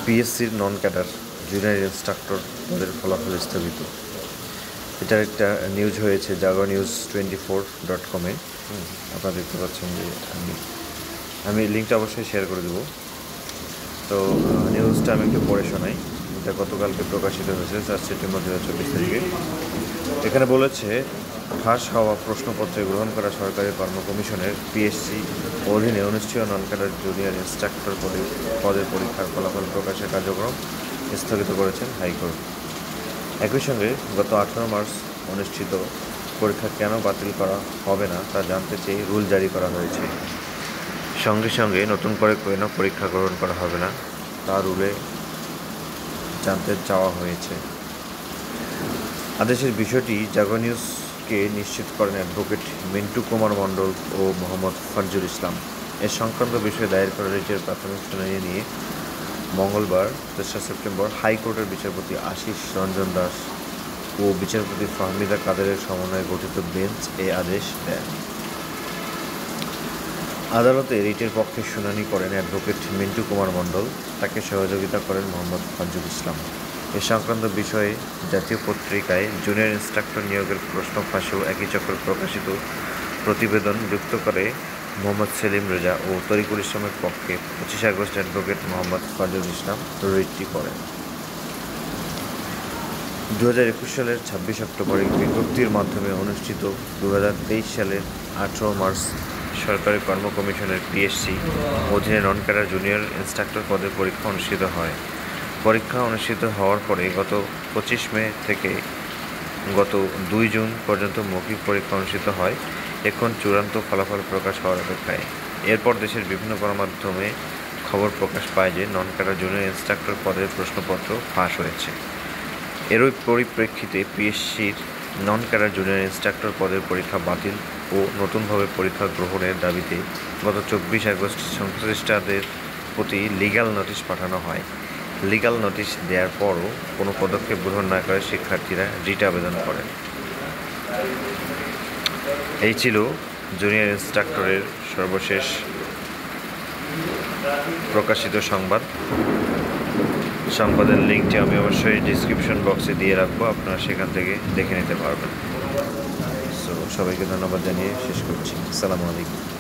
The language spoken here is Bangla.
পিএসসির নন ক্যাডার জুনিয়র ইন্সট্রাক্টর পদের ফলাফল স্থগিত। এটার একটা নিউজ হয়েছে jagonews24.com-এ। আপনারা দেখতে পাচ্ছেন যে আমি লিঙ্কটা অবশ্যই শেয়ার করে দেবো। তো নিউজটা আমি একটু পড়ে শোনাই। এটা গতকালকে প্রকাশিত হয়েছে 4 সেপ্টেম্বর 2024 তারিখে। এখানে বলেছে, ফাঁস হওয়া প্রশ্নপত্রে গ্রহণ করা সরকারি কর্ম কমিশনের পিএসসি অধীনে অনুষ্ঠেয় নন ক্যাডার জুনিয়র ইন্সট্রাক্টর পদের পরীক্ষার ফলাফল প্রকাশের কার্যক্রম স্থগিত করেছেন হাইকোর্ট। একই সঙ্গে গত 18 মার্চ অনুষ্ঠিত পরীক্ষা কেন বাতিল করা হবে না তা জানতে চেয়ে রুল জারি করা হয়েছে। সঙ্গে সঙ্গে নতুন করে কেন পরীক্ষা গ্রহণ করা হবে না তা রুলে জানতে চাওয়া হয়েছে। আদেশের বিষয়টি জাগো নিউজকে নিশ্চিত করেন অ্যাডভোকেট মিন্টু কুমার মণ্ডল ও মোহাম্মদ ফজলুল ইসলাম। এ সংক্রান্ত বিষয়ে দায়ের করা রিটের প্রাথমিক শুনানি নিয়ে মঙ্গলবার 3 সেপ্টেম্বর হাইকোর্টের বিচারপতি আশিস রঞ্জন দাস ও বিচারপতি ফাহমিদা কাদেরের সমন্বয়ে গঠিত বেঞ্চ এই আদেশ দেন। আদালতে রিটের পক্ষে শুনানি করেন অ্যাডভোকেট মিন্টু কুমার মণ্ডল, তাকে সহযোগিতা করেন মোহাম্মদ ফজলুল ইসলাম। এ সংক্রান্ত বিষয়ে জাতীয় পত্রিকায় জুনিয়র ইন্সট্রাক্টর নিয়োগের প্রশ্ন ফাঁসেও একই চক্রে প্রকাশিত প্রতিবেদন যুক্ত করে মোহাম্মদ সেলিম রেজা ও তরিকুল ইসলামের পক্ষে 25 আগস্ট অ্যাডভোকেট মোহাম্মদ ফজলুল ইসলাম রিটটি করেন। 2021 সালের 26 অক্টোবর বিজ্ঞপ্তির মাধ্যমে অনুষ্ঠিত 2023 সালের 18 মার্চ সরকারি কর্ম কমিশনের পিএসসি অধীনে নন ক্যাডার জুনিয়র ইন্সট্রাক্টর পদের পরীক্ষা অনুষ্ঠিত হয়। পরীক্ষা অনুষ্ঠিত হওয়ার পরে গত 25 মে থেকে গত 2 জুন পর্যন্ত মৌখিক পরীক্ষা অনুষ্ঠিত হয়। এখন চূড়ান্ত ফলাফল প্রকাশ হওয়ার অপেক্ষায়। এরপর দেশের বিভিন্ন গণমাধ্যমে খবর প্রকাশ পায় যে নন ক্যাডার জুনিয়র ইন্সট্রাক্টর পদের প্রশ্নপত্র ফাঁস হয়েছে। এরই পরিপ্রেক্ষিতে পিএসসির নন ক্যাডার জুনিয়র ইন্সট্রাক্টর পদের পরীক্ষা বাতিল ও নতুনভাবে পরীক্ষা গ্রহণের দাবিতে গত 24 আগস্ট সংশ্লিষ্টদের প্রতি লিগ্যাল নোটিশ পাঠানো হয়। লিগ্যাল নোটিশ দেওয়ার পরও কোনো পদক্ষেপ গ্রহণ না করে শিক্ষার্থীরা রিট আবেদন করেন। এই ছিল জুনিয়র ইন্সট্রাক্টরের সর্বশেষ প্রকাশিত সংবাদের লিঙ্কটি আমি অবশ্যই ডিসক্রিপশন বক্সে দিয়ে রাখবো, আপনারা সেখান থেকে দেখে নিতে পারবেন। সো সবাইকে ধন্যবাদ জানিয়ে শেষ করছি। আসসালামু আলাইকুম।